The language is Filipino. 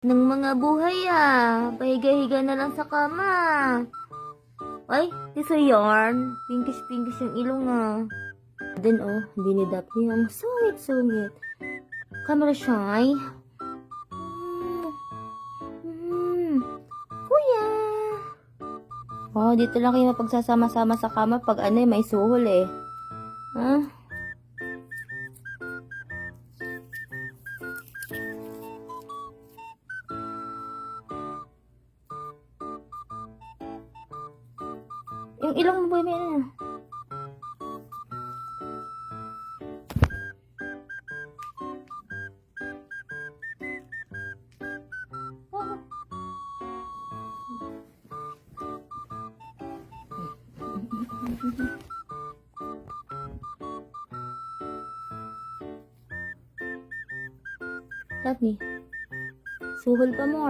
Ng mga buhay pahiga-higa na lang sa kama. Ay, tiso yarn. Pinkish-pinkish yung ilong Then binidap niya ang sungit-sungit. Camera shy. Kuya. Dito lang kayo mapagsasama-sama sa kama pag may suhol Ha? Yung ilong mo boy, Love me. Suhol pa mo.